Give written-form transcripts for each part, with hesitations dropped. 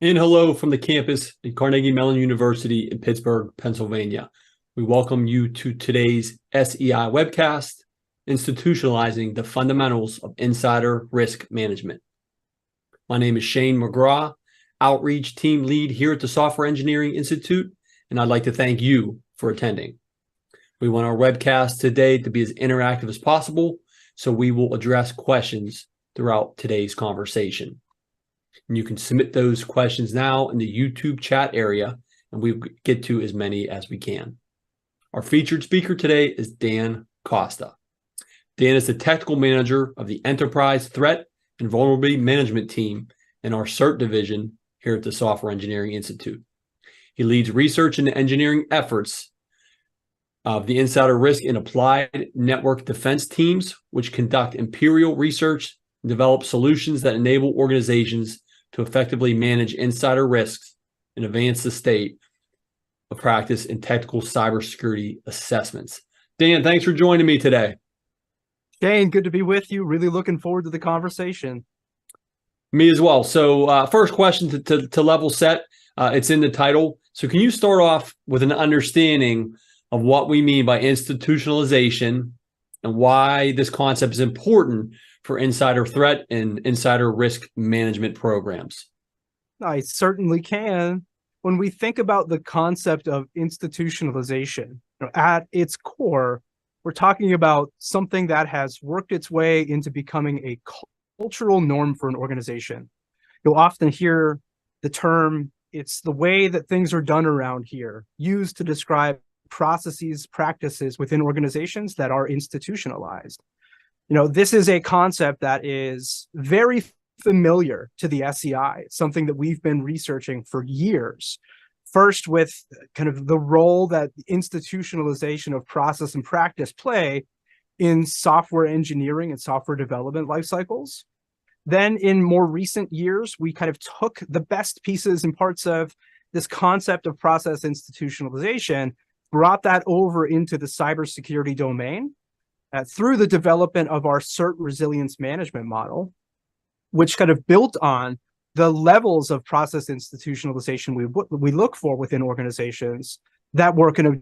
And hello from the campus at Carnegie Mellon University in Pittsburgh, Pennsylvania. We welcome you to today's SEI webcast, Institutionalizing the Fundamentals of Insider Risk Management. My name is Shane McGraw, Outreach Team Lead here at the Software Engineering Institute, and I'd like to thank you for attending. We want our webcast today to be as interactive as possible, so we will address questions throughout today's conversation. And you can submit those questions now in the YouTube chat area, and we get to as many as we can. Our featured speaker today is Dan Costa. Dan is the technical manager of the Enterprise Threat and Vulnerability Management team in our CERT division here at the Software Engineering Institute. He leads research and engineering efforts of the Insider Risk and Applied Network Defense teams, which conduct empirical research and develop solutions that enable organizations to effectively manage insider risks and advance the state of practice in technical cybersecurity assessments. Dan, thanks for joining me today. Shane, good to be with you. Really looking forward to the conversation. Me as well. So first question to level set, it's in the title. So can you start off with an understanding of what we mean by institutionalization and why this concept is important for insider threat and insider risk management programs? I certainly can. When we think about the concept of institutionalization, at its core, we're talking about something that has worked its way into becoming a cultural norm for an organization. You'll often hear the term, it's the way that things are done around here, used to describe processes, practices within organizations that are institutionalized. This is a concept that is very familiar to the SEI, something that we've been researching for years. First, with kind of the role that institutionalization of process and practice play in software engineering and software development life cycles. Then in more recent years, we kind of took the best pieces and parts of this concept of process institutionalization, brought that over into the cybersecurity domain, through the development of our CERT resilience management model, which kind of built on the levels of process institutionalization we look for within organizations that were kind of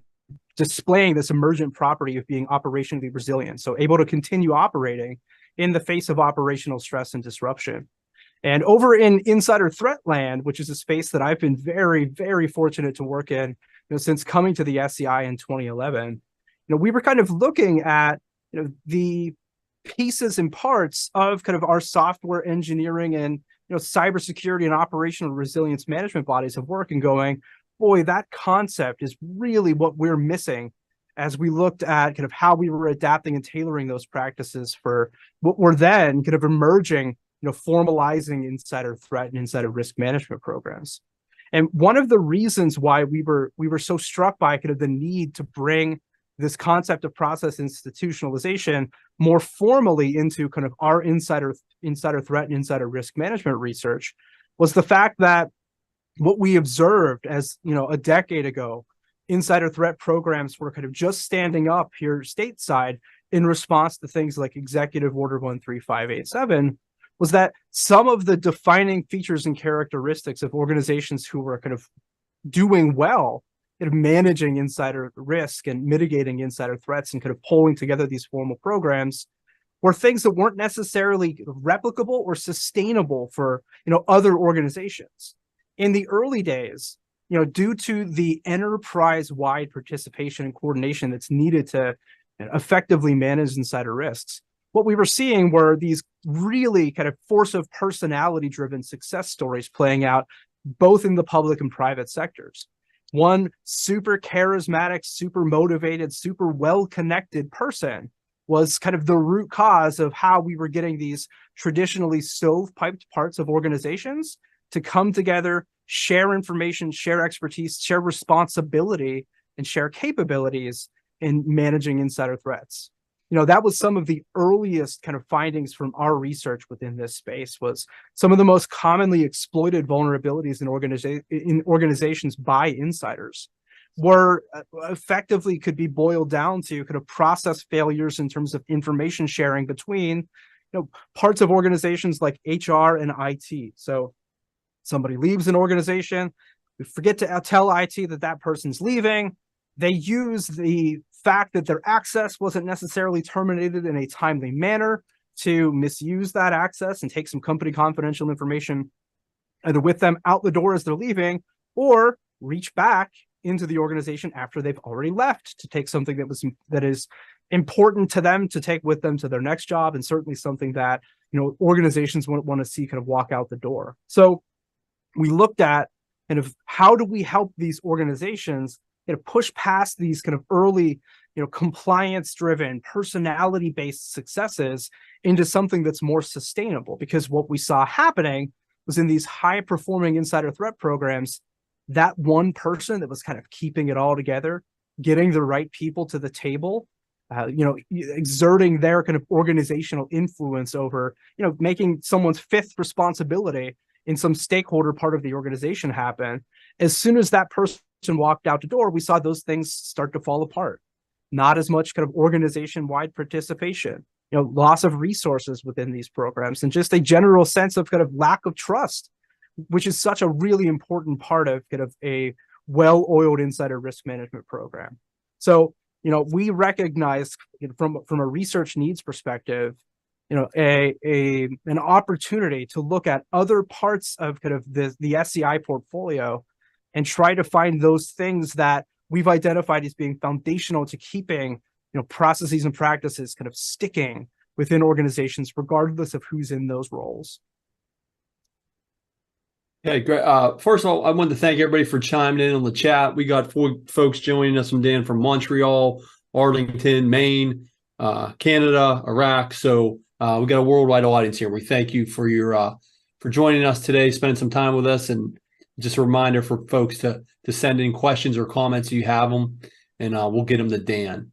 displaying this emergent property of being operationally resilient, so able to continue operating in the face of operational stress and disruption. And over in insider threat land, which is a space that I've been very, very fortunate to work in since coming to the SEI in 2011, we were kind of looking at the pieces and parts of kind of our software engineering and cybersecurity and operational resilience management bodies of work and going, boy, that concept is really what we're missing as we looked at kind of how we were adapting and tailoring those practices for what were then kind of emerging, formalizing insider threat and insider risk management programs. And one of the reasons why we were so struck by kind of the need to bring this concept of process institutionalization more formally into kind of our insider threat and insider risk management research was the fact that what we observed as, a decade ago, insider threat programs were kind of just standing up here stateside in response to things like Executive Order 13587, was that some of the defining features and characteristics of organizations who were kind of doing well managing insider risk and mitigating insider threats and kind of pulling together these formal programs were things that weren't necessarily replicable or sustainable for other organizations. In the early days, due to the enterprise-wide participation and coordination that's needed to effectively manage insider risks, what we were seeing were these really kind of force of personality-driven success stories playing out both in the public and private sectors. One super charismatic, super motivated, super well-connected person was kind of the root cause of how we were getting these traditionally stovepiped parts of organizations to come together, share information, share expertise, share responsibility, and share capabilities in managing insider threats. That was some of the earliest kind of findings from our research within this space. Was some of the most commonly exploited vulnerabilities in organizations by insiders were effectively could be boiled down to kind of process failures in terms of information sharing between parts of organizations like HR and IT. So Somebody leaves an organization, we forget to tell IT that that person's leaving. They use the fact that their access wasn't necessarily terminated in a timely manner to misuse that access and take some company confidential information either with them out the door as they're leaving, or reach back into the organization after they've already left to take something that is important to them to take with them to their next job, and certainly something that organizations want to see kind of walk out the door. So we looked at kind of how do we help these organizations push past these kind of early compliance-driven, personality-based successes into something that's more sustainable. Because what we saw happening was in these high-performing insider threat programs, that one person that was kind of keeping it all together, getting the right people to the table, exerting their kind of organizational influence over, making someone's fifth responsibility in some stakeholder part of the organization happen. As soon as that person walked out the door, we saw those things start to fall apart. Not as much kind of organization-wide participation, loss of resources within these programs, and just a general sense of kind of lack of trust, which is such a really important part of kind of a well-oiled insider risk management program. So, we recognize from a research needs perspective, an opportunity to look at other parts of kind of the SEI portfolio and try to find those things that we've identified as being foundational to keeping, processes and practices kind of sticking within organizations, regardless of who's in those roles. Yeah, great. First of all, I wanted to thank everybody for chiming in on the chat. We got 4 folks joining us from Montreal, Arlington, Maine, Canada, Iraq. So we got a worldwide audience here. We thank you for your for joining us today, spending some time with us, and just a reminder for folks to send in questions or comments if you have them, and we'll get them to Dan.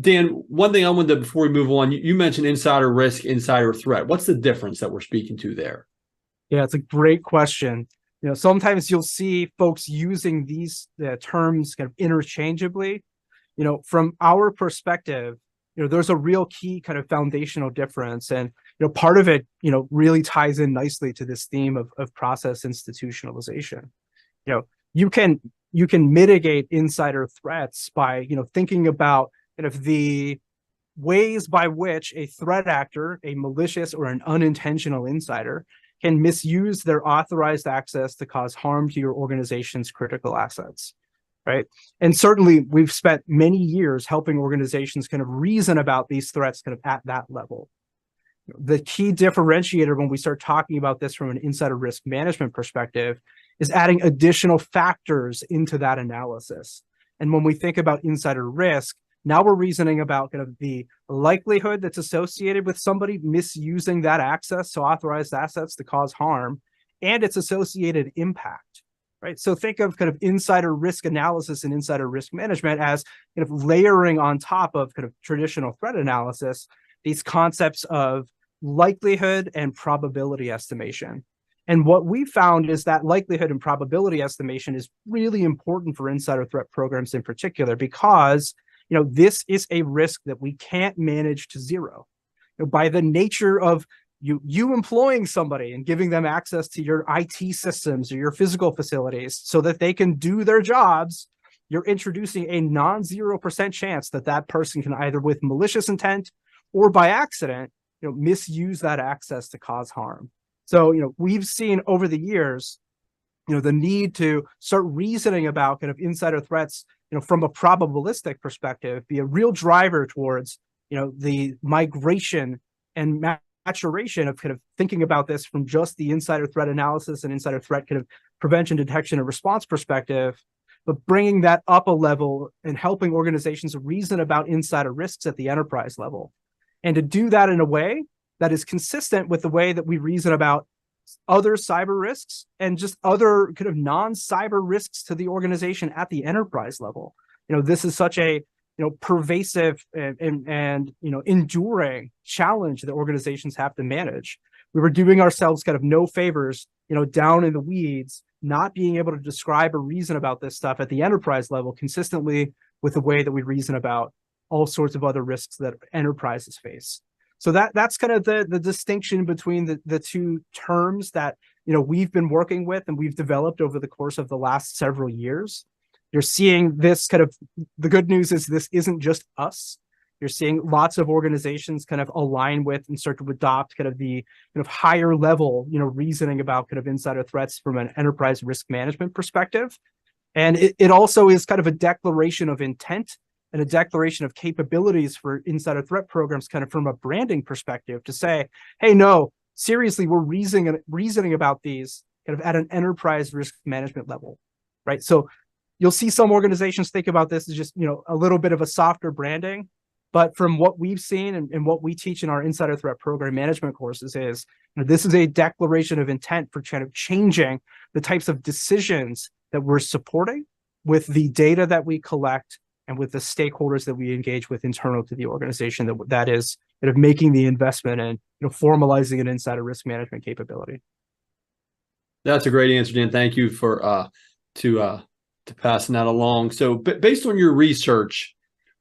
Dan, one thing I wanted to, before we move on, you mentioned insider risk, insider threat. What's the difference that we're speaking to there? Yeah, it's a great question. Sometimes you'll see folks using these terms kind of interchangeably. From our perspective, there's a real key kind of foundational difference. And, part of it, really ties in nicely to this theme of process institutionalization. You can mitigate insider threats by, thinking about kind of the ways by which a threat actor, a malicious or an unintentional insider, can misuse their authorized access to cause harm to your organization's critical assets, right? And certainly we've spent many years helping organizations kind of reason about these threats kind of at that level. The key differentiator when we start talking about this from an insider risk management perspective is adding additional factors into that analysis. And when we think about insider risk, now we're reasoning about kind of the likelihood that's associated with somebody misusing that access to authorized assets to cause harm, and its associated impact, right? So think of kind of insider risk analysis and insider risk management as kind of layering on top of kind of traditional threat analysis, these concepts of likelihood and probability estimation. And what we found is that likelihood and probability estimation is really important for insider threat programs in particular, because this is a risk that we can't manage to zero. By the nature of you employing somebody and giving them access to your IT systems or your physical facilities so that they can do their jobs, you're introducing a non-0% chance that that person can either with malicious intent or by accident, misuse that access to cause harm. So, we've seen over the years, the need to start reasoning about kind of insider threats from a probabilistic perspective, be a real driver towards, the migration and maturation of kind of thinking about this from just the insider threat analysis and insider threat kind of prevention, detection, and response perspective, but bringing that up a level and helping organizations reason about insider risks at the enterprise level. And to do that in a way that is consistent with the way that we reason about other cyber risks and just other kind of non-cyber risks to the organization at the enterprise level. This is such a pervasive and enduring challenge that organizations have to manage. We were doing ourselves kind of no favors, down in the weeds, not being able to describe or reason about this stuff at the enterprise level consistently with the way that we reason about all sorts of other risks that enterprises face. So that's kind of the distinction between the two terms that we've been working with and we've developed over the course of the last several years. You're seeing this kind of, the good news is this isn't just us. You're seeing lots of organizations kind of align with and start to adopt kind of the kind of higher level, reasoning about kind of insider threats from an enterprise risk management perspective. And it also is kind of a declaration of intent and a declaration of capabilities for insider threat programs kind of from a branding perspective to say, hey, no, seriously, we're reasoning about these kind of at an enterprise risk management level, right? So you'll see some organizations think about this as just, a little bit of a softer branding. But from what we've seen and what we teach in our insider threat program management courses is, this is a declaration of intent for kind of changing the types of decisions that we're supporting with the data that we collect and with the stakeholders that we engage with internal to the organization that is kind of making the investment and formalizing an insider risk management capability. That's a great answer, Dan. Thank you for to passing that along. So based on your research,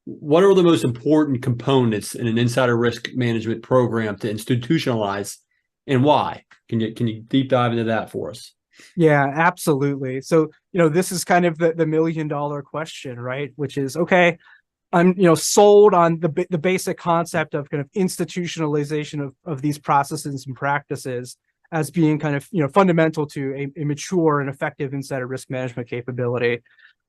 what are the most important components in an insider risk management program to institutionalize, and why? Can you deep dive into that for us? Yeah, absolutely. So, this is kind of the $1 million question, right? Which is, okay, I'm, sold on the basic concept of kind of institutionalization of these processes and practices as being kind of, fundamental to a mature and effective insider risk management capability.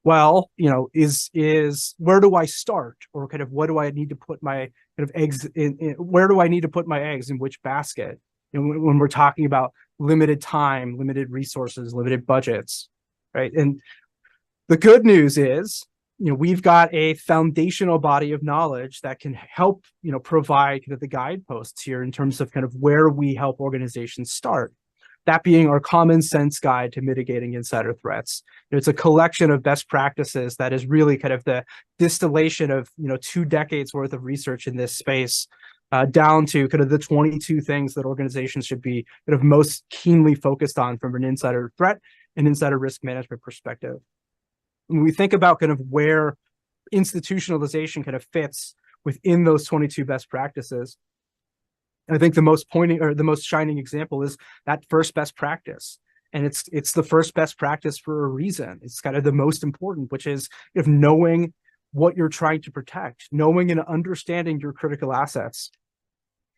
Well, is where do I start, or kind of what do I need to put my kind of eggs in where do I need to put my eggs in which basket? When we're talking about limited time, limited resources, limited budgets, right? And the good news is, we've got a foundational body of knowledge that can help, provide kind of the guideposts here in terms of kind of where we help organizations start. That being our common sense guide to mitigating insider threats. It's a collection of best practices that is really kind of the distillation of 2 decades worth of research in this space, down to kind of the 22 things that organizations should be kind of most keenly focused on from an insider threat and insider risk management perspective. When we think about kind of where institutionalization kind of fits within those 22 best practices, I think the most shining example is that first best practice. And it's the first best practice for a reason. It's kind of the most important, which is knowing what you're trying to protect, knowing and understanding your critical assets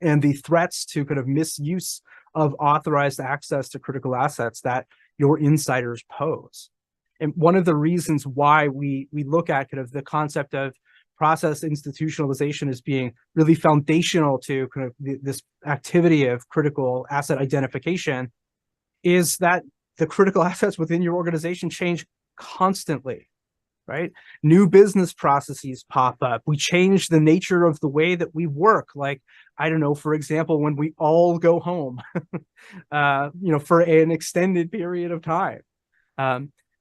and the threats to kind of misuse of authorized access to critical assets that your insiders pose. And one of the reasons why we look at kind of the concept of process institutionalization as being really foundational to kind of this activity of critical asset identification is that the critical assets within your organization change constantly, right? New business processes pop up. We change the nature of the way that we work. Like, I don't know, for example, when we all go home, for an extended period of time,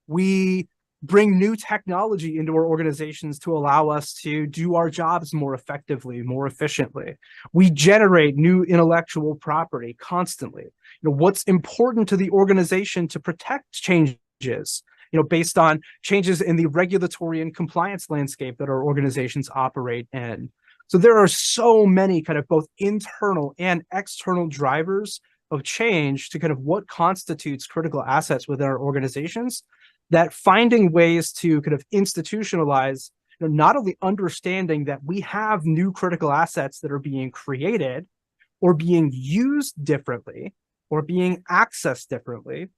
we bring new technology into our organizations to allow us to do our jobs more effectively, more efficiently. We generate new intellectual property constantly. What's important to the organization to protect changes, based on changes in the regulatory and compliance landscape that our organizations operate in. So there are so many kind of both internal and external drivers of change to kind of what constitutes critical assets within our organizations, that finding ways to kind of institutionalize, not only understanding that we have new critical assets that are being created or being used differently or being accessed differently,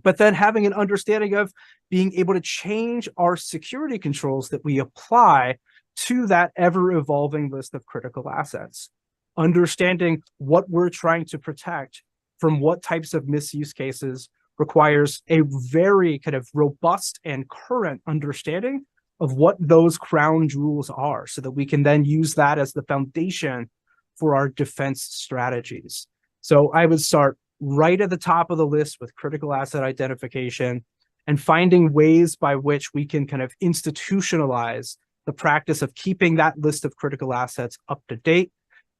but then having an understanding of being able to change our security controls that we apply to that ever-evolving list of critical assets, understanding what we're trying to protect from what types of misuse cases requires a very kind of robust and current understanding of what those crown jewels are, so that we can then use that as the foundation for our defense strategies. So I would start right at the top of the list with critical asset identification and finding ways by which we can kind of institutionalize the practice of keeping that list of critical assets up to date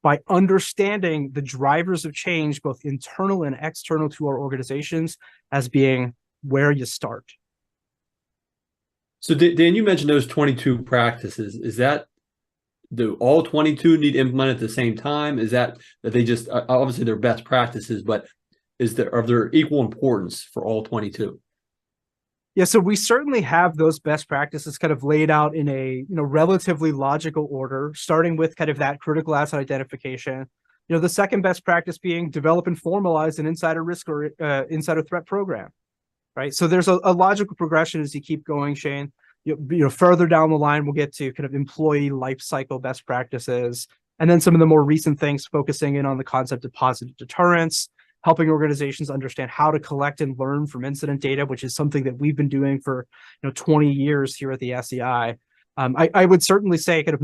by understanding the drivers of change, both internal and external to our organizations, as being where you start. So Dan, you mentioned those 22 practices. Is that, do all 22 need to implement at the same time? Is that they just, obviously they're best practices, but are there equal importance for all 22? Yeah, so we certainly have those best practices kind of laid out in a relatively logical order, starting with kind of that critical asset identification. The second best practice being develop and formalize an insider risk or insider threat program, right? So there's a logical progression as you keep going, Shane. Further down the line, we'll get to kind of employee life cycle best practices, and then some of the more recent things focusing in on the concept of positive deterrence, helping organizations understand how to collect and learn from incident data, which is something that we've been doing for 20 years here at the SEI. I would certainly say kind of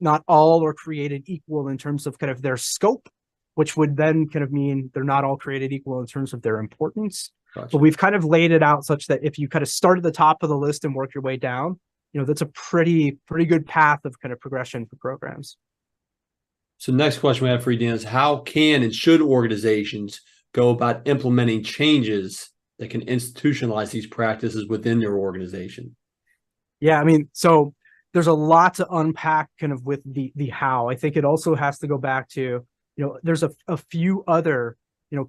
not all are created equal in terms of kind of their scope, which would then kind of mean they're not all created equal in terms of their importance. Gotcha. But we've kind of laid it out such that if you kind of start at the top of the list and work your way down, that's a pretty good path of kind of progression for programs. So next question we have for you, Dan, is how can and should organizations go about implementing changes that can institutionalize these practices within their organization? Yeah, I mean, so there's a lot to unpack kind of with the how. I think it also has to go back to, there's a few other,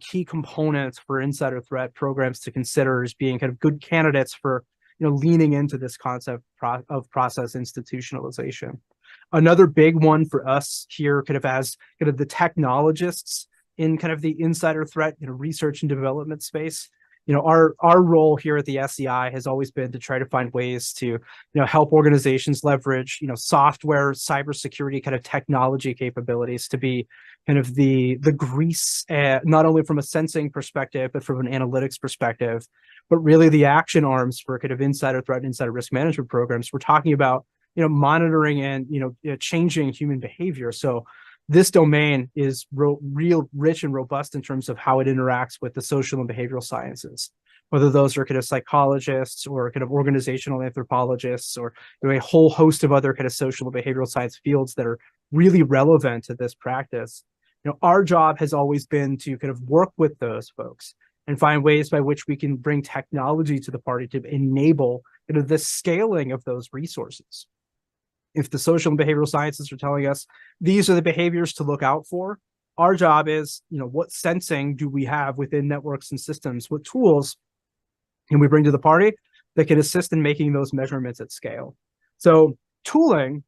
key components for insider threat programs to consider as being kind of good candidates for, leaning into this concept of process institutionalization. Another big one for us here, kind of as kind of the technologists in kind of the insider threat, research and development space, our role here at the SEI has always been to try to find ways to, help organizations leverage, software, cybersecurity kind of technology capabilities to be kind of the grease, not only from a sensing perspective, but from an analytics perspective, but really the action arms for kind of insider threat and insider risk management programs. We're talking about monitoring and changing human behavior. So this domain is real rich and robust in terms of how it interacts with the social and behavioral sciences, whether those are kind of psychologists or kind of organizational anthropologists or a whole host of other kind of social and behavioral science fields that are really relevant to this practice. Our job has always been to kind of work with those folks and find ways by which we can bring technology to the party to enable the scaling of those resources. If the social and behavioral sciences are telling us these are the behaviors to look out for, our job is, what sensing do we have within networks and systems? What tools can we bring to the party that can assist in making those measurements at scale? So tooling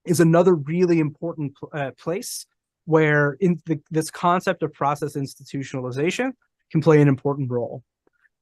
is another really important place where this concept of process institutionalization can play an important role.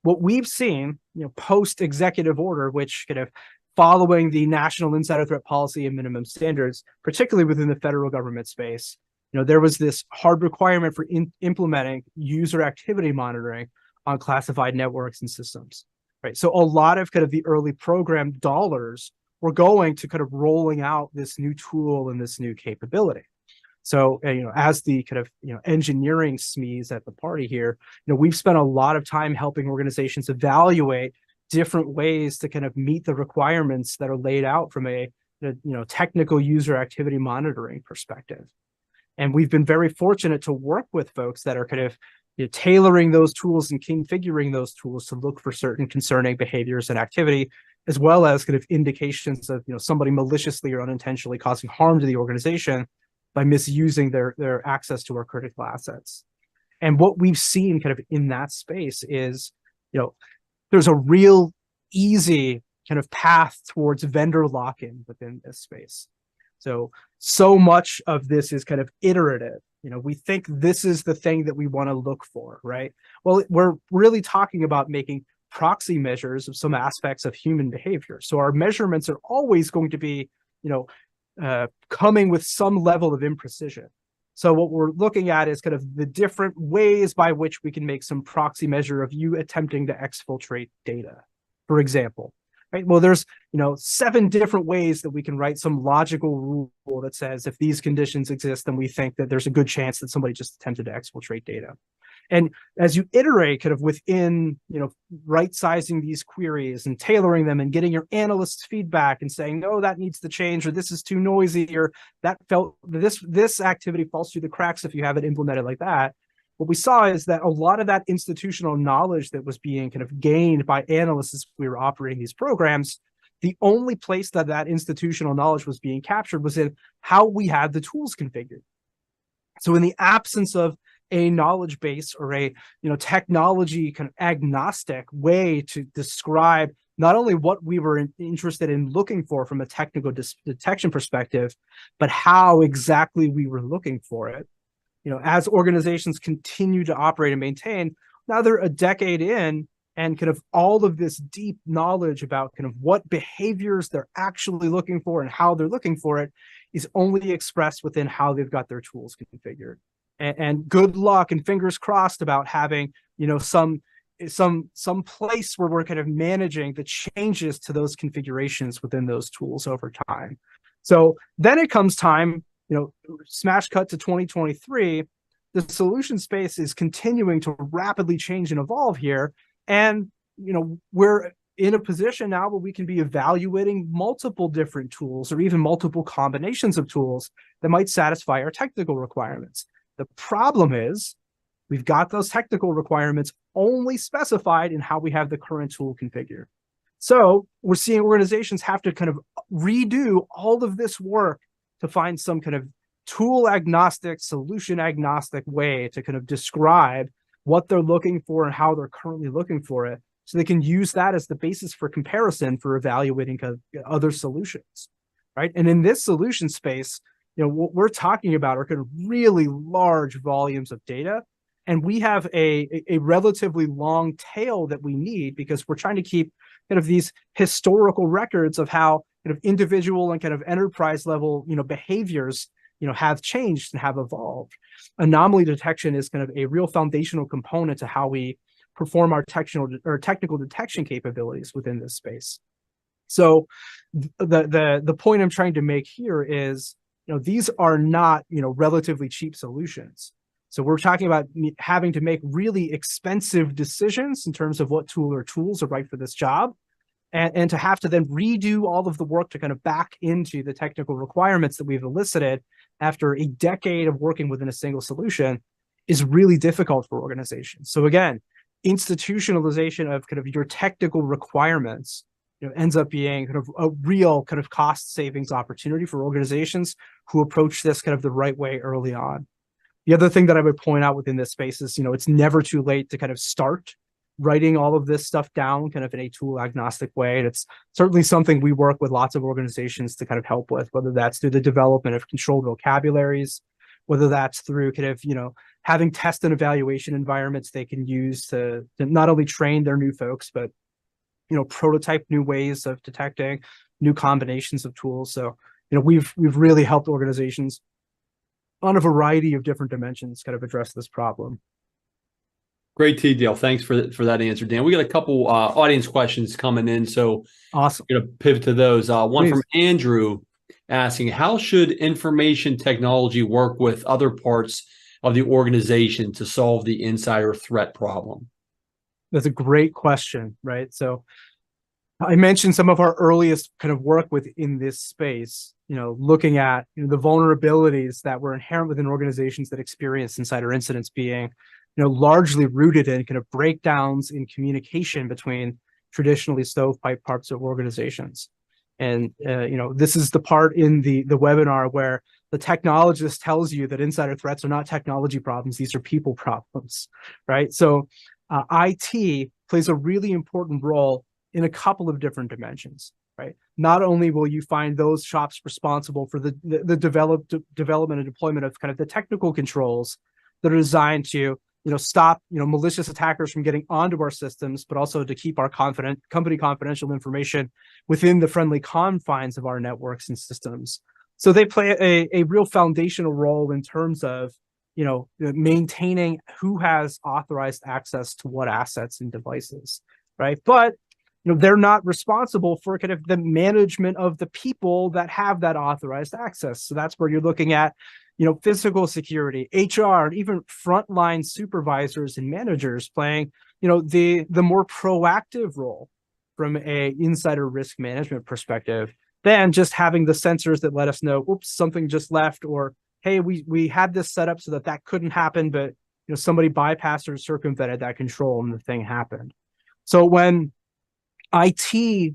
What we've seen, post executive order, which kind of following the National Insider Threat Policy and minimum standards, particularly within the federal government space, there was this hard requirement for implementing user activity monitoring on classified networks and systems, right? So a lot of kind of the early program dollars were going to kind of rolling out this new tool and this new capability. So, as the kind of, engineering SMEs at the party here, we've spent a lot of time helping organizations evaluate different ways to kind of meet the requirements that are laid out from a technical user activity monitoring perspective. And we've been very fortunate to work with folks that are kind of tailoring those tools and configuring those tools to look for certain concerning behaviors and activity, as well as kind of indications of somebody maliciously or unintentionally causing harm to the organization by misusing their access to our critical assets. And what we've seen kind of in that space is, there's a real easy kind of path towards vendor lock-in within this space. So much of this is kind of iterative. We think this is the thing that we want to look for, right? Well, we're really talking about making proxy measures of some aspects of human behavior. So our measurements are always going to be, coming with some level of imprecision. So what we're looking at is kind of the different ways by which we can make some proxy measure of you attempting to exfiltrate data, for example. Right? Well, there's 7 different ways that we can write some logical rule that says if these conditions exist, then we think that there's a good chance that somebody just attempted to exfiltrate data. And as you iterate kind of within, right sizing these queries and tailoring them and getting your analysts' feedback and saying, no, that needs to change, or this is too noisy, or this activity falls through the cracks if you have it implemented like that. What we saw is that a lot of that institutional knowledge that was being kind of gained by analysts as we were operating these programs, the only place that institutional knowledge was being captured was in how we had the tools configured. So in the absence of a knowledge base or a technology kind of agnostic way to describe not only what we were interested in looking for from a technical detection perspective, but how exactly we were looking for it. As organizations continue to operate and maintain, now they're a decade in, and kind of all of this deep knowledge about kind of what behaviors they're actually looking for and how they're looking for it is only expressed within how they've got their tools configured. And good luck and fingers crossed about having, some place where we're kind of managing the changes to those configurations within those tools over time. So then it comes time, smash cut to 2023, the solution space is continuing to rapidly change and evolve here. And, we're in a position now where we can be evaluating multiple different tools or even multiple combinations of tools that might satisfy our technical requirements. The problem is we've got those technical requirements only specified in how we have the current tool configured. So we're seeing organizations have to kind of redo all of this work to find some kind of tool agnostic, solution agnostic way to kind of describe what they're looking for and how they're currently looking for it, so they can use that as the basis for comparison for evaluating other solutions, right? And in this solution space, what we're talking about are kind of really large volumes of data, and we have a relatively long tail that we need because we're trying to keep kind of these historical records of how kind of individual and kind of enterprise level, behaviors have changed and have evolved. Anomaly detection is kind of a real foundational component to how we perform our technical detection capabilities within this space. So the point I'm trying to make here is, these are not, relatively cheap solutions. So we're talking about having to make really expensive decisions in terms of what tool or tools are right for this job. And to have to then redo all of the work to kind of back into the technical requirements that we've elicited after a decade of working within a single solution is really difficult for organizations. So again, institutionalization of kind of your technical requirements, ends up being kind of a real kind of cost savings opportunity for organizations who approach this kind of the right way early on. The other thing that I would point out within this space is, it's never too late to kind of start writing all of this stuff down kind of in a tool agnostic way. And it's certainly something we work with lots of organizations to kind of help with, whether that's through the development of controlled vocabularies, whether that's through kind of, having test and evaluation environments they can use to not only train their new folks, but, prototype new ways of detecting new combinations of tools. So, we've really helped organizations on a variety of different dimensions kind of address this problem. Great, Dale. Thanks for that answer, Dan. We got a couple audience questions coming in, so awesome. I'm going to pivot to those. One Please. From Andrew asking, how should information technology work with other parts of the organization to solve the insider threat problem? That's a great question, right? So I mentioned some of our earliest kind of work within this space, looking at the vulnerabilities that were inherent within organizations that experience insider incidents being largely rooted in kind of breakdowns in communication between traditionally stovepipe parts of organizations. And, this is the part in the webinar where the technologist tells you that insider threats are not technology problems. These are people problems, right? So IT plays a really important role in a couple of different dimensions, right? Not only will you find those shops responsible for the development and deployment of kind of the technical controls that are designed to stop malicious attackers from getting onto our systems, but also to keep our company confidential information within the friendly confines of our networks and systems. So they play a real foundational role in terms of maintaining who has authorized access to what assets and devices, right? But they're not responsible for kind of the management of the people that have that authorized access. So that's where you're looking at physical security, HR, and even frontline supervisors and managers playing, the more proactive role from a insider risk management perspective than just having the sensors that let us know, oops, something just left, or hey, we had this set up so that couldn't happen, but somebody bypassed or circumvented that control and the thing happened. So when IT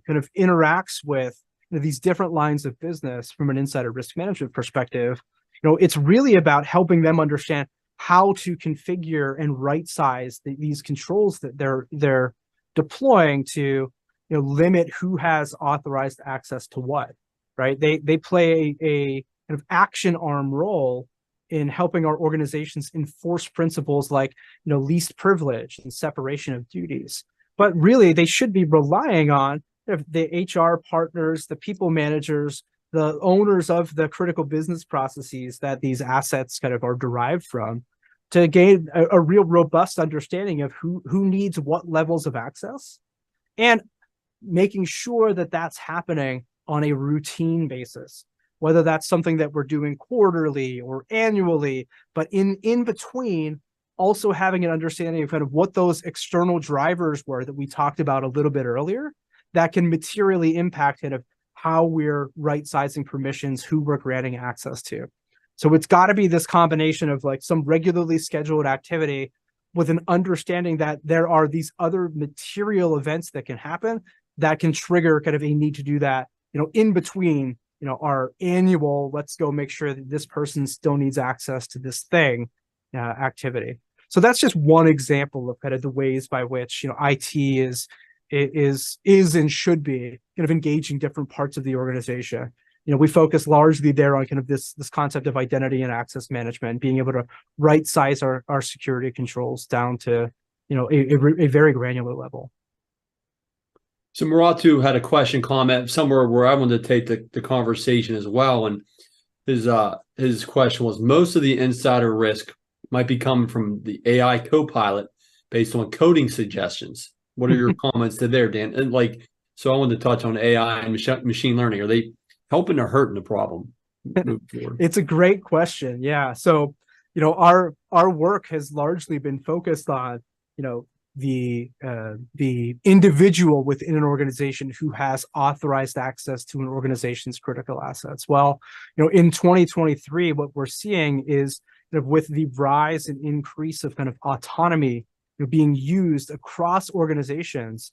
kind of interacts with these different lines of business from an insider risk management perspective, it's really about helping them understand how to configure and right size these controls that they're deploying to limit who has authorized access to what, right? They play a kind of action arm role in helping our organizations enforce principles like least privilege and separation of duties. But really, they should be relying on the HR partners, the people managers, the owners of the critical business processes that these assets kind of are derived from, to gain a real robust understanding of who needs what levels of access, and making sure that that's happening on a routine basis, whether that's something that we're doing quarterly or annually, but in between, also having an understanding of kind of what those external drivers were that we talked about a little bit earlier that can materially impact kind of how we're right-sizing permissions, who we're granting access to. So it's got to be this combination of like some regularly scheduled activity with an understanding that there are these other material events that can happen that can trigger kind of a need to do that, in between, our annual, let's go make sure that this person still needs access to this thing activity. So that's just one example of kind of the ways by which, IT is and should be kind of engaging different parts of the organization. We focus largely there on kind of this concept of identity and access management, being able to right size our security controls down to, a very granular level. So Muratu had a question comment somewhere where I wanted to take the conversation as well. And his question was, most of the insider risk might be coming from the AI copilot based on coding suggestions. What are your comments to there, Dan? And so I wanted to touch on AI and machine learning. Are they helping or hurting the problem? It's a great question. Yeah. So, our work has largely been focused on, the individual within an organization who has authorized access to an organization's critical assets. Well, in 2023, what we're seeing is with the rise and increase of kind of autonomy being used across organizations,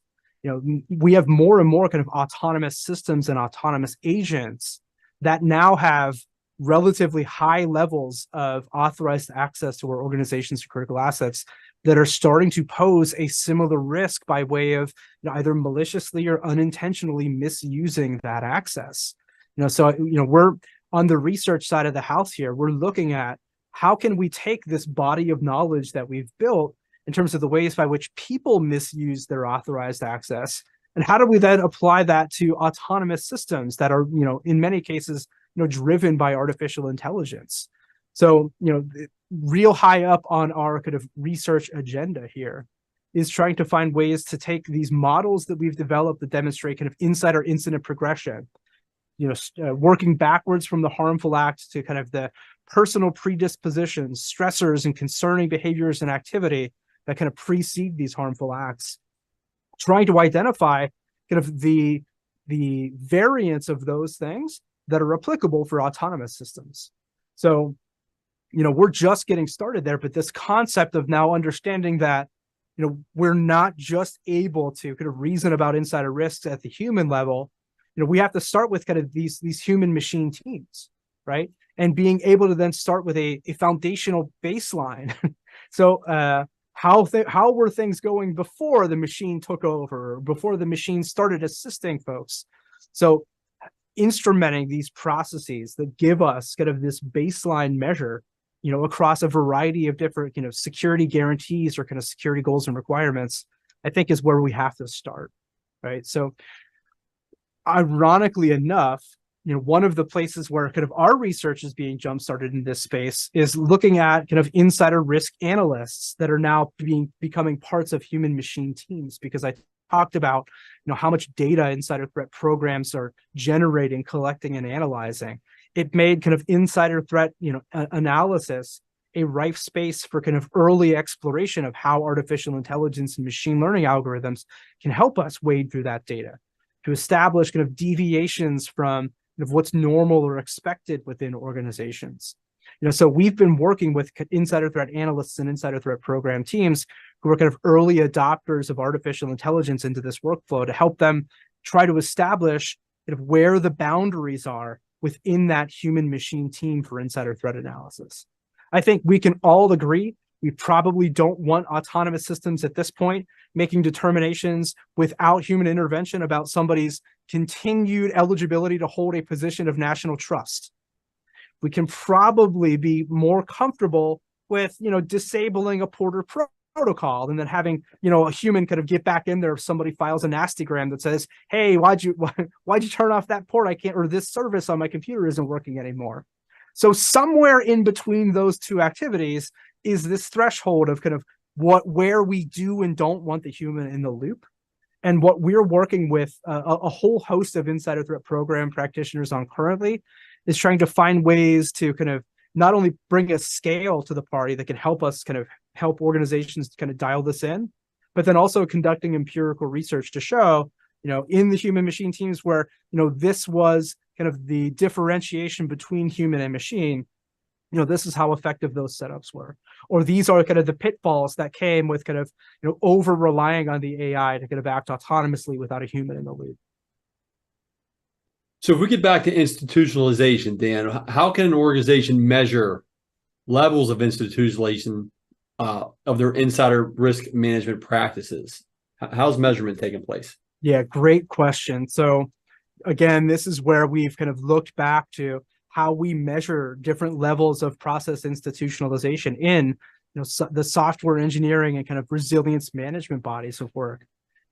we have more and more kind of autonomous systems and autonomous agents that now have relatively high levels of authorized access to our organization's critical assets that are starting to pose a similar risk by way of either maliciously or unintentionally misusing that access. So we're on the research side of the house here. We're looking at how can we take this body of knowledge that we've built in terms of the ways by which people misuse their authorized access, and how do we then apply that to autonomous systems that are, in many cases, driven by artificial intelligence. So, real high up on our kind of research agenda here is trying to find ways to take these models that we've developed that demonstrate kind of insider incident progression, working backwards from the harmful act to kind of the personal predispositions, stressors, and concerning behaviors and activity that kind of precede these harmful acts, trying to identify kind of the variants of those things that are applicable for autonomous systems. So, we're just getting started there, but this concept of now understanding that, we're not just able to kind of reason about insider risks at the human level, we have to start with kind of these human machine teams, right? And being able to then start with a foundational baseline. So, how were things going before the machine took over, before the machine started assisting folks? So instrumenting these processes that give us kind of this baseline measure, across a variety of different, security guarantees or kind of security goals and requirements, I think is where we have to start, right? So ironically enough, one of the places where kind of our research is being jump-started in this space is looking at kind of insider risk analysts that are now becoming parts of human machine teams, because I talked about, how much data insider threat programs are generating, collecting, and analyzing. It made kind of insider threat, analysis a rife space for kind of early exploration of how artificial intelligence and machine learning algorithms can help us wade through that data to establish kind of deviations from of what's normal or expected within organizations. So we've been working with insider threat analysts and insider threat program teams who are kind of early adopters of artificial intelligence into this workflow to help them try to establish kind of where the boundaries are within that human machine team for insider threat analysis. I think we can all agree we probably don't want autonomous systems at this point making determinations without human intervention about somebody's continued eligibility to hold a position of national trust. We can probably be more comfortable with, disabling a Porter protocol and then having, a human kind of get back in there if somebody files a nastygram that says, hey, why'd you turn off that port? I can't, or this service on my computer isn't working anymore. So somewhere in between those two activities is this threshold of kind of where we do and don't want the human in the loop. And what we're working with a whole host of insider threat program practitioners on currently is trying to find ways to kind of not only bring a scale to the party that can help us kind of help organizations kind of dial this in, but then also conducting empirical research to show, in the human machine teams where, this was kind of the differentiation between human and machine, this is how effective those setups were. Or these are kind of the pitfalls that came with kind of, over relying on the AI to kind of act autonomously without a human in the loop. So if we get back to institutionalization, Dan, how can an organization measure levels of institutionalization of their insider risk management practices? How's measurement taking place? Yeah, great question. So again, this is where we've kind of looked back to how we measure different levels of process institutionalization in the software engineering and kind of resilience management bodies of work.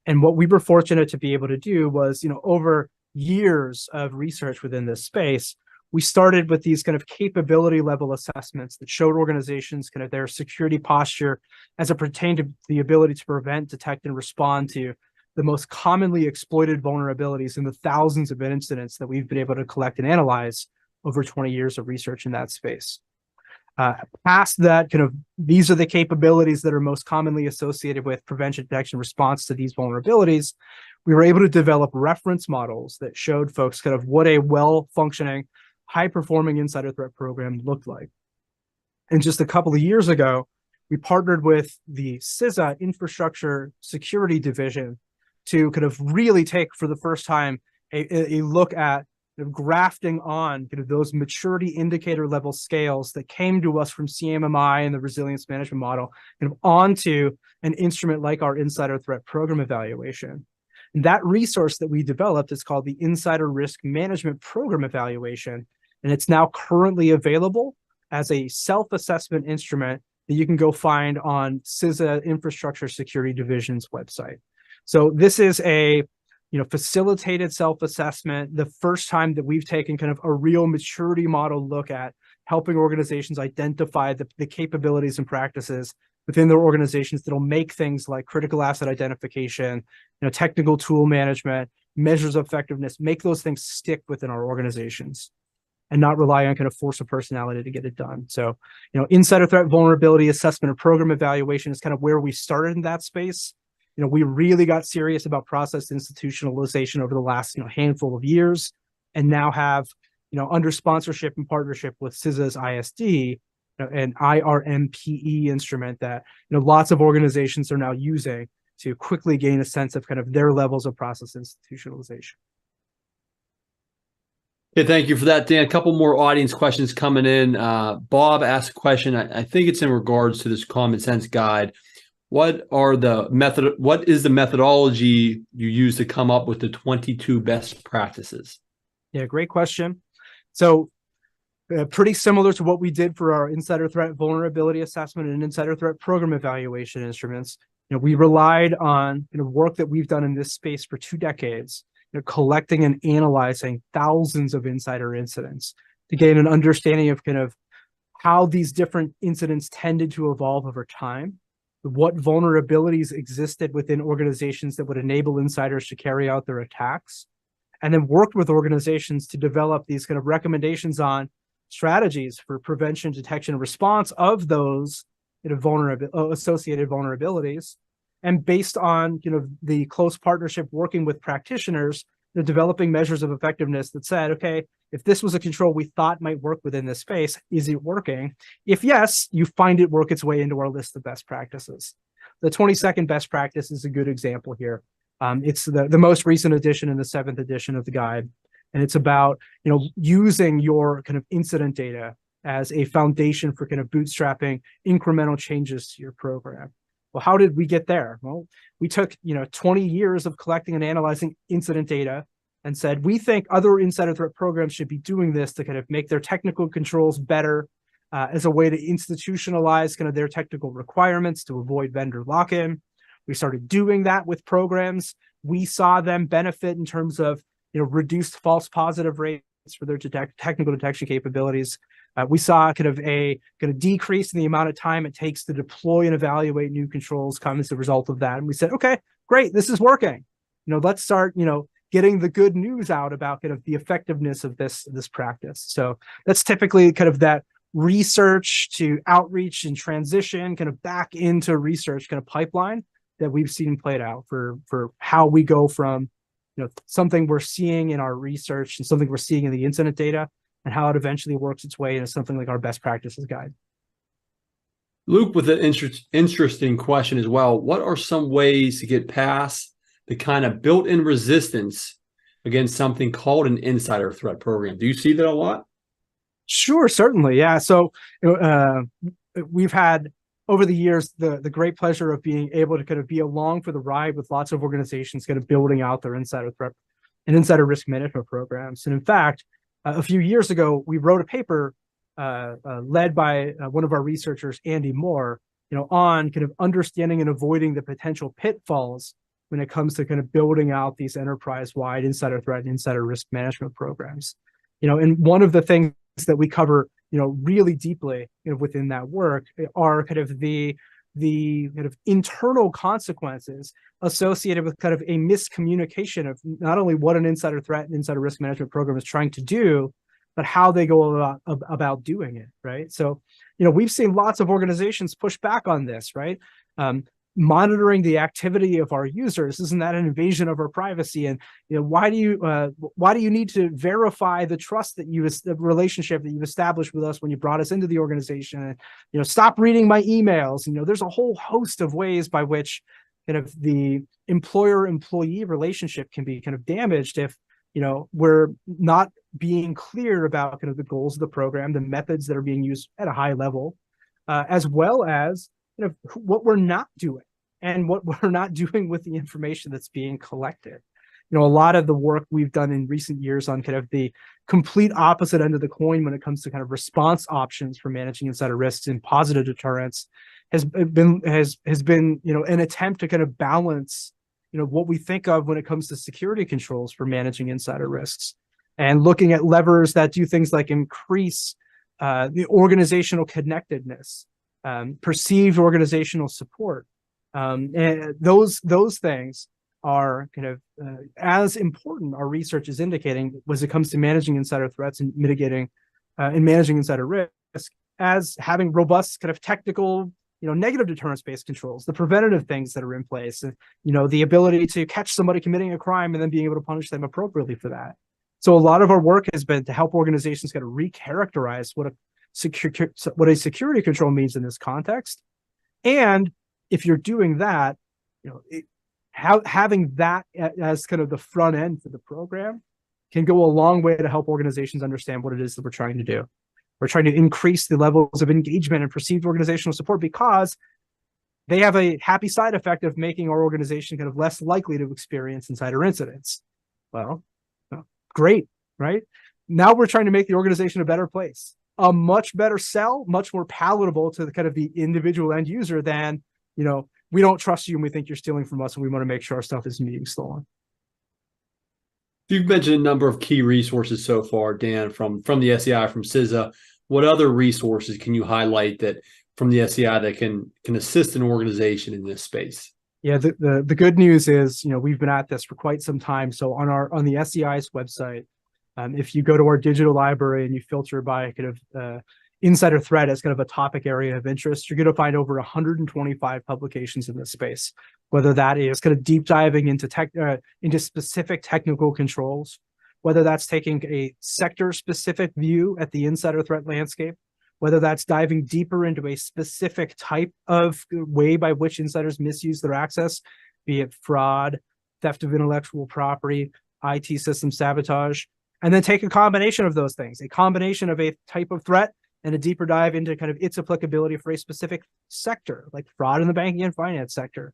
And what we were fortunate to be able to do was, over years of research within this space, we started with these kind of capability level assessments that showed organizations kind of their security posture as it pertained to the ability to prevent, detect, and respond to the most commonly exploited vulnerabilities in the thousands of incidents that we've been able to collect and analyze over 20 years of research in that space. Past that, kind of these are the capabilities that are most commonly associated with prevention, detection, response to these vulnerabilities. We were able to develop reference models that showed folks kind of what a well-functioning, high-performing insider threat program looked like. And just a couple of years ago, we partnered with the CISA Infrastructure Security Division to kind of really take, for the first time, a look at grafting on kind of those maturity indicator level scales that came to us from CMMI and the resilience management model kind of onto an instrument like our insider threat program evaluation. And that resource that we developed is called the Insider Risk Management Program Evaluation. And it's now currently available as a self-assessment instrument that you can go find on CISA Infrastructure Security Division's website. So this is a facilitated self-assessment, the first time that we've taken kind of a real maturity model look at helping organizations identify the capabilities and practices within their organizations that'll make things like critical asset identification, technical tool management, measures of effectiveness, make those things stick within our organizations and not rely on kind of force of personality to get it done. So, insider threat vulnerability assessment and program evaluation is kind of where we started in that space. We really got serious about process institutionalization over the last, handful of years, and now have, under sponsorship and partnership with CISA's ISD, an IRMPE instrument that, lots of organizations are now using to quickly gain a sense of kind of their levels of process institutionalization. Okay, thank you for that, Dan. A couple more audience questions coming in. Bob asked a question. I think it's in regards to this common sense guide. What is the methodology you use to come up with the 22 best practices? Yeah, great question. So pretty similar to what we did for our insider threat vulnerability assessment and insider threat program evaluation instruments. We relied on work that we've done in this space for 2 decades, collecting and analyzing thousands of insider incidents to gain an understanding of kind of how these different incidents tended to evolve over time, what vulnerabilities existed within organizations that would enable insiders to carry out their attacks, and then worked with organizations to develop these kind of recommendations on strategies for prevention, detection, and response of those associated vulnerabilities. And based on the close partnership working with practitioners, developing measures of effectiveness that said, okay, if this was a control we thought might work within this space, is it working? If yes, you find it work its way into our list of best practices. The 22nd best practice is a good example here. It's the most recent edition in the 7th edition of the guide. And it's about, using your kind of incident data as a foundation for kind of bootstrapping incremental changes to your program. Well, how did we get there? Well, we took 20 years of collecting and analyzing incident data and said, we think other insider threat programs should be doing this to kind of make their technical controls better, as a way to institutionalize kind of their technical requirements to avoid vendor lock-in. We started doing that with programs. We saw them benefit in terms of reduced false positive rates for their technical detection capabilities. We saw kind of a decrease in the amount of time it takes to deploy and evaluate new controls come as a result of that. And we said, okay, great, this is working. Let's start getting the good news out about kind of the effectiveness of this practice. So that's typically kind of that research to outreach and transition kind of back into research kind of pipeline that we've seen played out for how we go from something we're seeing in our research and something we're seeing in the incident data, and how it eventually works its way into something like our best practices guide. Luke, with an interesting question as well, what are some ways to get past the kind of built-in resistance against something called an insider threat program? Do you see that a lot? Sure, certainly. Yeah. So we've had over the years the great pleasure of being able to kind of be along for the ride with lots of organizations kind of building out their insider threat and insider risk management programs. And in fact, a few years ago, we wrote a paper led by one of our researchers, Andy Moore, on kind of understanding and avoiding the potential pitfalls when it comes to kind of building out these enterprise-wide insider threat and insider risk management programs. And one of the things that we cover, really deeply within that work are kind of the kind of internal consequences associated with kind of a miscommunication of not only what an insider threat and insider risk management program is trying to do, but how they go about doing it, right? So, we've seen lots of organizations push back on this, right? Monitoring the activity of our users, isn't that an invasion of our privacy? And why do you need to verify the trust that the relationship that you've established with us when you brought us into the organization? And stop reading my emails. There's a whole host of ways by which kind of the employer-employee relationship can be kind of damaged if we're not being clear about kind of the goals of the program, the methods that are being used at a high level, as well as what we're not doing and what we're not doing with the information that's being collected. A lot of the work we've done in recent years on kind of the complete opposite end of the coin when it comes to kind of response options for managing insider risks and positive deterrence has been an attempt to kind of balance what we think of when it comes to security controls for managing insider risks, and looking at levers that do things like increase the organizational connectedness, perceived organizational support. And those things are kind of as important, our research is indicating, when it comes to managing insider threats and mitigating and managing insider risk, as having robust kind of technical, negative deterrence-based controls, the preventative things that are in place, and, the ability to catch somebody committing a crime and then being able to punish them appropriately for that. So a lot of our work has been to help organizations kind of recharacterize what a security control means in this context. And if you're doing that, having that as kind of the front end for the program can go a long way to help organizations understand what it is that we're trying to do. We're trying to increase the levels of engagement and perceived organizational support because they have a happy side effect of making our organization kind of less likely to experience insider incidents. Well, great, right? Now we're trying to make the organization a better place, a much better sell, much more palatable to the kind of the individual end user than, we don't trust you and we think you're stealing from us and we want to make sure our stuff isn't being stolen. You've mentioned a number of key resources so far, Dan, from the SEI, from CISA. What other resources can you highlight that from the SEI that can assist an organization in this space? Yeah, the good news is, we've been at this for quite some time. So on the SEI's website, if you go to our digital library and you filter by kind of insider threat as kind of a topic area of interest, you're going to find over 125 publications in this space, whether that is kind of deep diving into specific technical controls, whether that's taking a sector-specific view at the insider threat landscape, whether that's diving deeper into a specific type of way by which insiders misuse their access, be it fraud, theft of intellectual property, IT system sabotage, and then take a combination of those things, a combination of a type of threat and a deeper dive into kind of its applicability for a specific sector, like fraud in the banking and finance sector.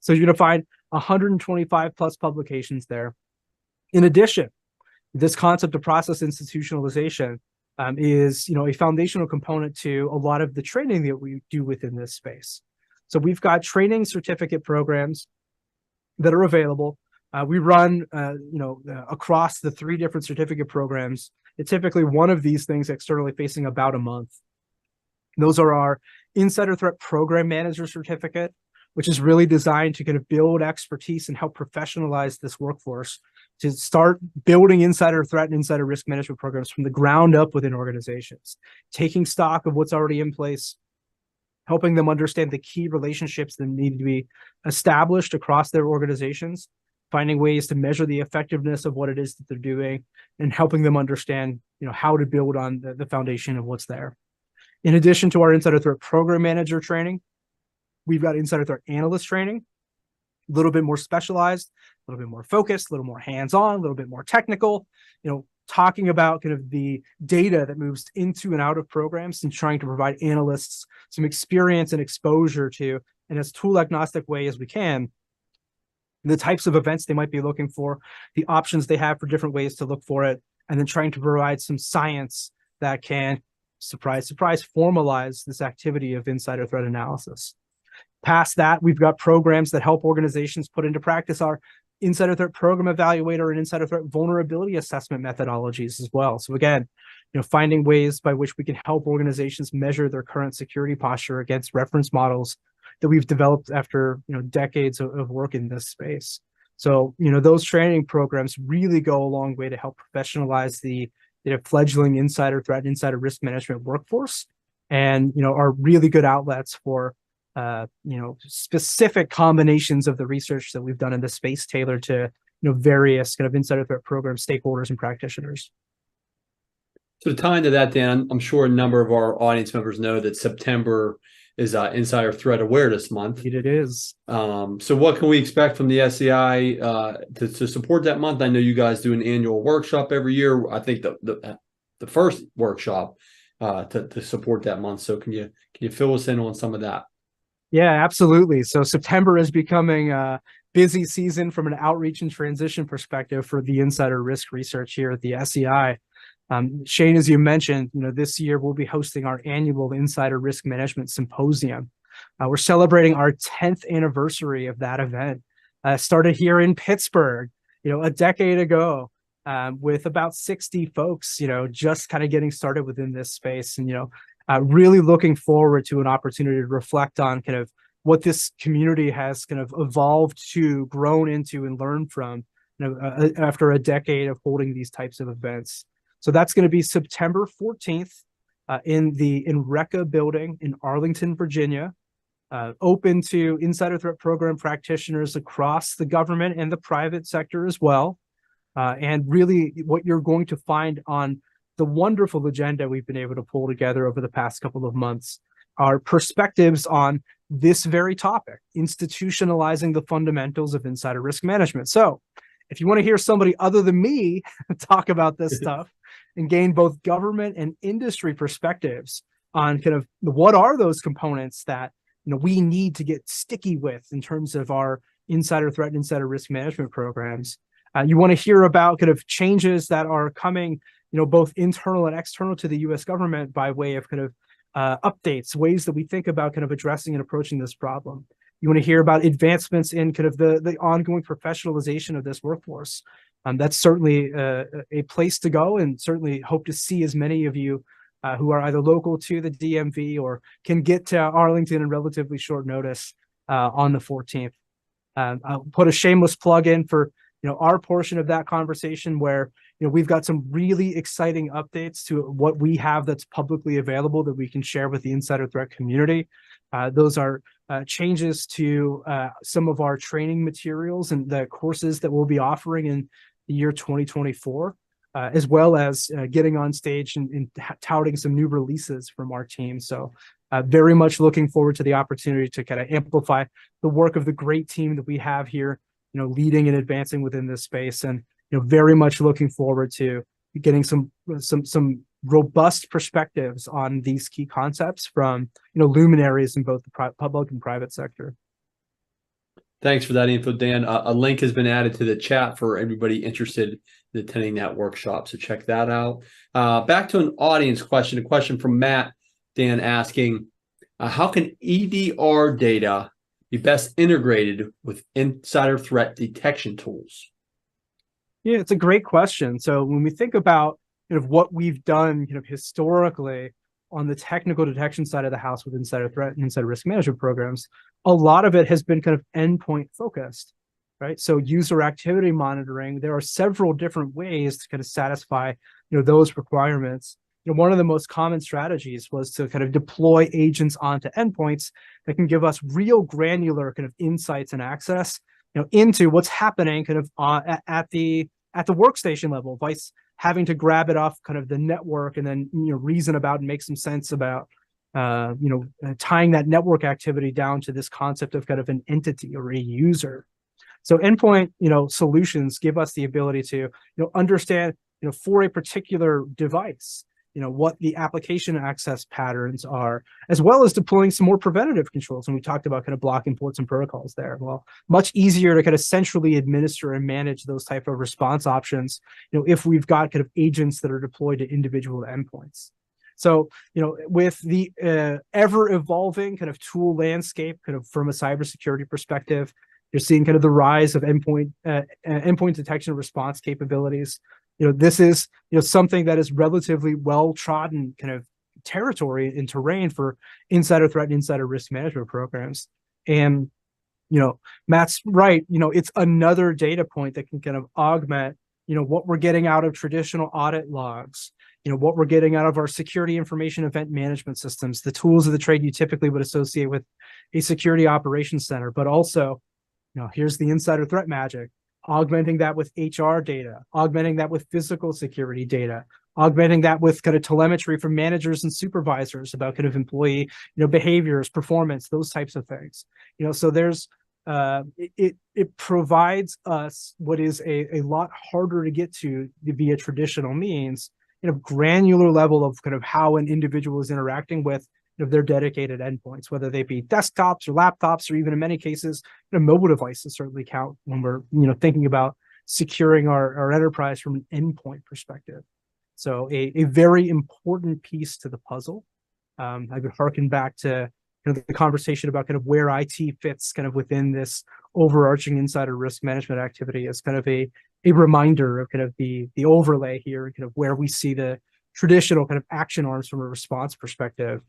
So you're going to find 125 plus publications there. In addition, this concept of process institutionalization is, a foundational component to a lot of the training that we do within this space. So we've got training certificate programs that are available. We run, across the 3 different certificate programs. It's typically one of these things externally facing about a month. Those are our Insider Threat Program Manager certificate, which is really designed to kind of build expertise and help professionalize this workforce to start building insider threat and insider risk management programs from the ground up within organizations, taking stock of what's already in place, helping them understand the key relationships that need to be established across their organizations, finding ways to measure the effectiveness of what it is that they're doing, and helping them understand, how to build on the foundation of what's there. In addition to our Insider Threat Program Manager training, we've got Insider Threat Analyst training, a little bit more specialized, a little bit more focused, a little more hands-on, a little bit more technical, talking about kind of the data that moves into and out of programs and trying to provide analysts some experience and exposure to, in as tool agnostic way as we can, the types of events they might be looking for, the options they have for different ways to look for it, and then trying to provide some science that can, surprise, surprise, formalize this activity of insider threat analysis. Past that, we've got programs that help organizations put into practice our Insider Threat Program Evaluator and Insider Threat Vulnerability Assessment methodologies as well. So again, finding ways by which we can help organizations measure their current security posture against reference models that we've developed after decades of work in this space. So those training programs really go a long way to help professionalize the fledgling insider threat and insider risk management workforce, and are really good outlets for specific combinations of the research that we've done in this space tailored to various kind of insider threat program stakeholders and practitioners. So to tie into that, Dan, I'm sure a number of our audience members know that September is Insider Threat Awareness Month. It is. So what can we expect from the SEI to support that month? I know you guys do an annual workshop every year. I think the first workshop to support that month. So can you fill us in on some of that? Yeah, absolutely. So September is becoming a busy season from an outreach and transition perspective for the insider risk research here at the SEI. Shane, as you mentioned, this year we'll be hosting our annual Insider Risk Management Symposium. We're celebrating our 10th anniversary of that event. Started here in Pittsburgh, a decade ago, with about 60 folks, just kind of getting started within this space, and really looking forward to an opportunity to reflect on kind of what this community has kind of evolved to, grown into, and learned from, after a decade of holding these types of events. So that's going to be September 14th in the Enreca building in Arlington, Virginia, open to insider threat program practitioners across the government and the private sector as well. And really what you're going to find on the wonderful agenda we've been able to pull together over the past couple of months are perspectives on this very topic, institutionalizing the fundamentals of insider risk management. So if you want to hear somebody other than me talk about this stuff and gain both government and industry perspectives on kind of what are those components that we need to get sticky with in terms of our insider threat and insider risk management programs, you want to hear about kind of changes that are coming both internal and external to the U.S. government by way of kind of updates, ways that we think about kind of addressing and approaching this problem. You want to hear about advancements in kind of the ongoing professionalization of this workforce. That's certainly a place to go, and certainly hope to see as many of you who are either local to the DMV or can get to Arlington in relatively short notice on the 14th. I'll put a shameless plug in for our portion of that conversation where we've got some really exciting updates to what we have that's publicly available that we can share with the insider threat community. Those are changes to some of our training materials and the courses that we'll be offering in the year 2024, as well as getting on stage and touting some new releases from our team. So very much looking forward to the opportunity to kind of amplify the work of the great team that we have here, leading and advancing within this space, and very much looking forward to getting some robust perspectives on these key concepts from luminaries in both the public and private sector. Thanks for that info, Dan. A link has been added to the chat for everybody interested in attending that workshop, so check that out. Back to an audience question, a question from Matt, Dan, asking, how can EDR data be best integrated with insider threat detection tools? Yeah, it's a great question. So when we think about what we've done historically on the technical detection side of the house with insider threat and insider risk management programs, a lot of it has been kind of endpoint focused, right? So user activity monitoring, there are several different ways to kind of satisfy those requirements. One of the most common strategies was to kind of deploy agents onto endpoints that can give us real granular kind of insights and access into what's happening kind of at the workstation level, vice having to grab it off kind of the network and then reason about and make some sense about tying that network activity down to this concept of kind of an entity or a user. So endpoint solutions give us the ability to understand for a particular device what the application access patterns are, as well as deploying some more preventative controls. And we talked about kind of blocking ports and protocols there. Well, much easier to kind of centrally administer and manage those type of response options, if we've got kind of agents that are deployed to individual endpoints. So, with the ever evolving kind of tool landscape, kind of from a cybersecurity perspective, you're seeing kind of the rise of endpoint detection and response capabilities. This is something that is relatively well-trodden kind of territory and terrain for insider threat and insider risk management programs. And Matt's right. It's another data point that can kind of augment what we're getting out of traditional audit logs, what we're getting out of our security information event management systems, the tools of the trade you typically would associate with a security operations center, but also here's the insider threat magic. Augmenting that with HR data, augmenting that with physical security data, augmenting that with kind of telemetry from managers and supervisors about kind of employee, behaviors, performance, those types of things. So there's it provides us what is a lot harder to get to via traditional means, granular level of kind of how an individual is interacting with their dedicated endpoints, whether they be desktops or laptops, or even in many cases, mobile devices certainly count when we're, thinking about securing our enterprise from an endpoint perspective. So a very important piece to the puzzle. I would harken back to the conversation about kind of where IT fits kind of within this overarching insider risk management activity as kind of a reminder of kind of the overlay here and kind of where we see the traditional kind of action arms from a response perspective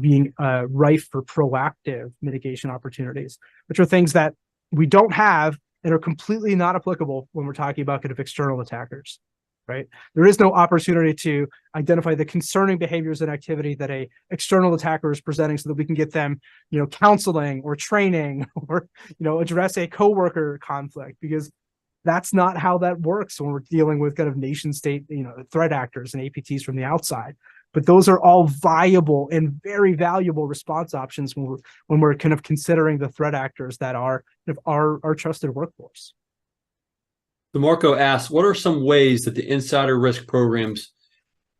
being rife for proactive mitigation opportunities, which are things that we don't have and are completely not applicable when we're talking about kind of external attackers, right? There is no opportunity to identify the concerning behaviors and activity that a external attacker is presenting so that we can get them, counseling or training or, address a coworker conflict, because that's not how that works when we're dealing with kind of nation state, threat actors and APTs from the outside. But those are all viable and very valuable response options when we're kind of considering the threat actors that are our trusted workforce. So Marco asks, what are some ways that the insider risk programs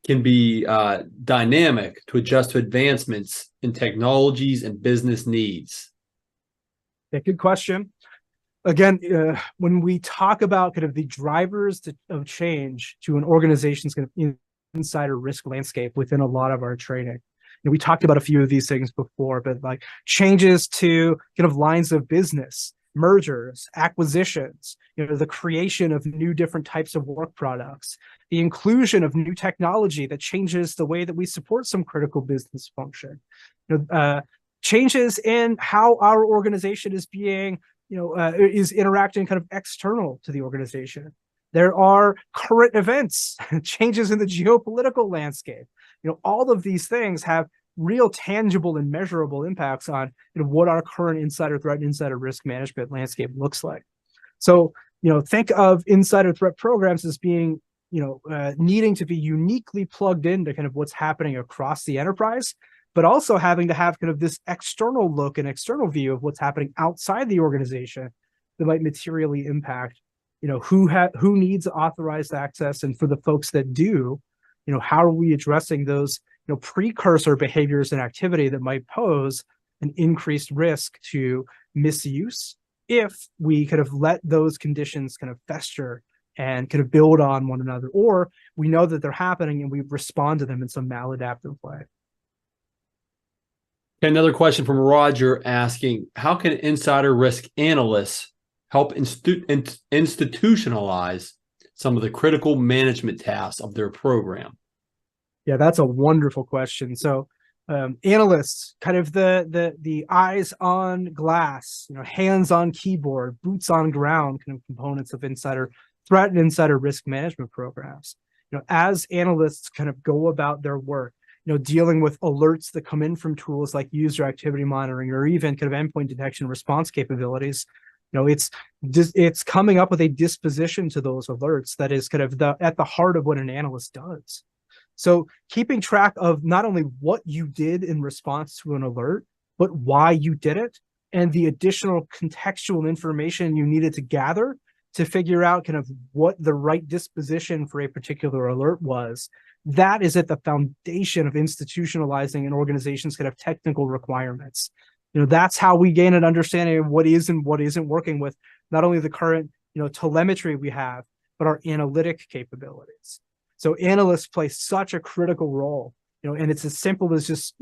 can be dynamic to adjust to advancements in technologies and business needs? Yeah, good question. Again, when we talk about kind of the drivers of change to an organization's kind of insider risk landscape within a lot of our training, we talked about a few of these things before, but like changes to kind of lines of business, mergers, acquisitions, the creation of new different types of work products, the inclusion of new technology that changes the way that we support some critical business function, changes in how our organization is being, is interacting kind of external to the organization. There are current events, changes in the geopolitical landscape. All of these things have real tangible and measurable impacts on what our current insider threat and insider risk management landscape looks like. So, think of insider threat programs as being, needing to be uniquely plugged into kind of what's happening across the enterprise, but also having to have kind of this external look and external view of what's happening outside the organization that might materially impact, who needs authorized access, and for the folks that do, how are we addressing those, precursor behaviors and activity that might pose an increased risk to misuse if we could have let those conditions kind of fester and kind of build on one another, or we know that they're happening and we respond to them in some maladaptive way. Another question from Roger asking, how can insider risk analysts help institutionalize some of the critical management tasks of their program? Yeah, that's a wonderful question. So analysts, kind of the eyes on glass, hands on keyboard, boots on ground kind of components of insider threat and insider risk management programs. As analysts kind of go about their work, dealing with alerts that come in from tools like user activity monitoring or even kind of endpoint detection response capabilities, it's coming up with a disposition to those alerts that is kind of at the heart of what an analyst does. So keeping track of not only what you did in response to an alert, but why you did it, and the additional contextual information you needed to gather to figure out kind of what the right disposition for a particular alert was. That is at the foundation of institutionalizing an organization's kind of technical requirements. That's how we gain an understanding of what is and what isn't working with not only the current, telemetry we have, but our analytic capabilities. So analysts play such a critical role, and it's as simple as just,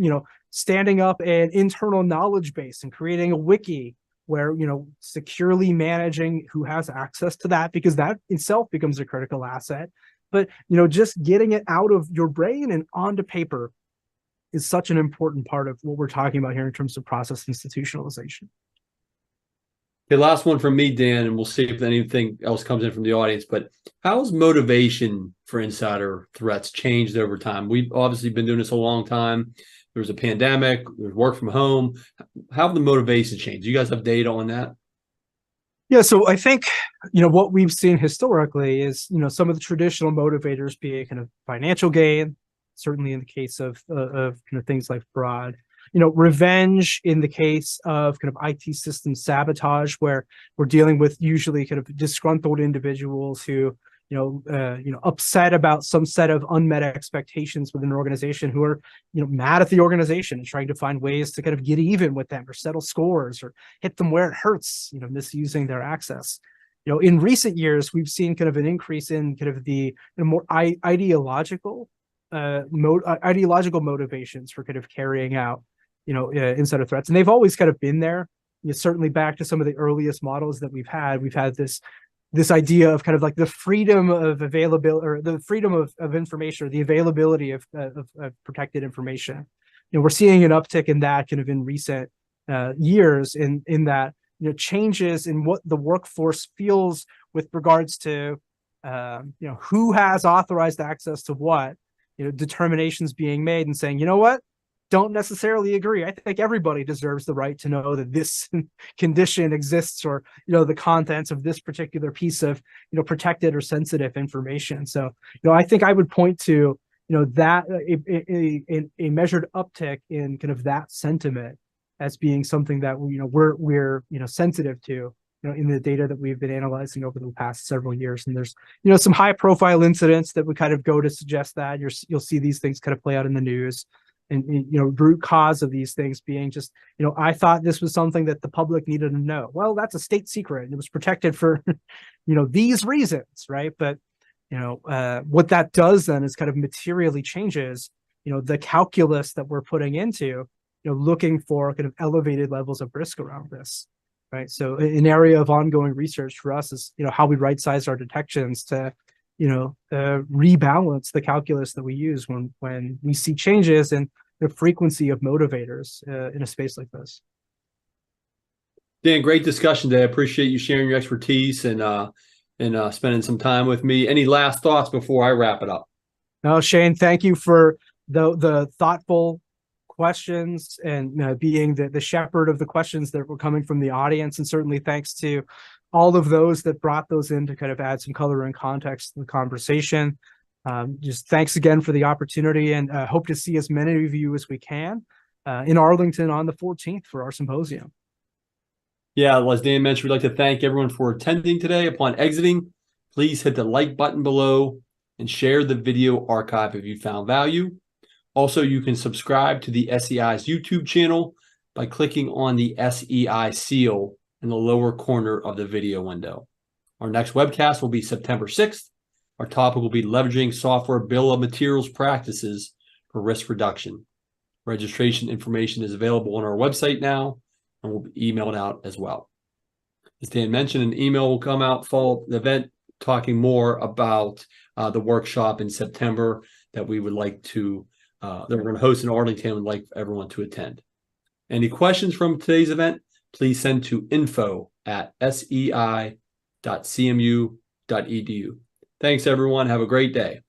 standing up an internal knowledge base and creating a wiki where, securely managing who has access to that, because that itself becomes a critical asset. But, just getting it out of your brain and onto paper is such an important part of what we're talking about here in terms of process institutionalization. Okay, last one from me, Dan, and we'll see if anything else comes in from the audience. But how's motivation for insider threats changed over time? We've obviously been doing this a long time. There's a pandemic, there's work from home. How have the motivation changed? Do you guys have data on that? Yeah, so I think, what we've seen historically is, some of the traditional motivators being kind of financial gain, certainly in the case of kind of things like fraud, revenge in the case of kind of IT system sabotage, where we're dealing with usually kind of disgruntled individuals who, upset about some set of unmet expectations within an organization, who are, mad at the organization and trying to find ways to kind of get even with them or settle scores or hit them where it hurts, misusing their access. In recent years, we've seen kind of an increase in kind of the more ideological motivations for kind of carrying out, insider threats. And they've always kind of been there. Certainly back to some of the earliest models that we've had this idea of kind of like the freedom of availability, or the freedom of information, or the availability of protected information. We're seeing an uptick in that kind of in recent years in that, changes in what the workforce feels with regards to, who has authorized access to what, determinations being made and saying, what, don't necessarily agree. I think everybody deserves the right to know that this condition exists, or, the contents of this particular piece of, protected or sensitive information. So, I think I would point to, that a measured uptick in kind of that sentiment as being something that, we're sensitive to, in the data that we've been analyzing over the past several years. And there's, some high profile incidents that would kind of go to suggest that you'll see these things kind of play out in the news. And root cause of these things being just, I thought this was something that the public needed to know. Well, that's a state secret, and it was protected for, these reasons, right? But, what that does then is kind of materially changes, the calculus that we're putting into, looking for kind of elevated levels of risk around this, right? So an area of ongoing research for us is, how we right-size our detections to, rebalance the calculus that we use when we see changes in the frequency of motivators in a space like this. Dan, great discussion today. I appreciate you sharing your expertise and spending some time with me. Any last thoughts before I wrap it up? No, Shane, thank you for the thoughtful questions and being the shepherd of the questions that were coming from the audience. And certainly thanks to all of those that brought those in to kind of add some color and context to the conversation. Just thanks again for the opportunity, and hope to see as many of you as we can in Arlington on the 14th for our symposium. Yeah, as Dan mentioned, we'd like to thank everyone for attending today. Upon exiting, please hit the like button below, and share the video archive if you found value. Also, you can subscribe to the SEI's YouTube channel by clicking on the SEI seal in the lower corner of the video window. Our next webcast will be September 6th. Our topic will be leveraging software bill of materials practices for risk reduction. Registration information is available on our website now and will be emailed out as well. As Dan mentioned, an email will come out fall the event talking more about the workshop in September that we would like to that we're going to host in Arlington and would like everyone to attend. Any questions from today's event, please send to info@sei.cmu.edu. Thanks, everyone. Have a great day.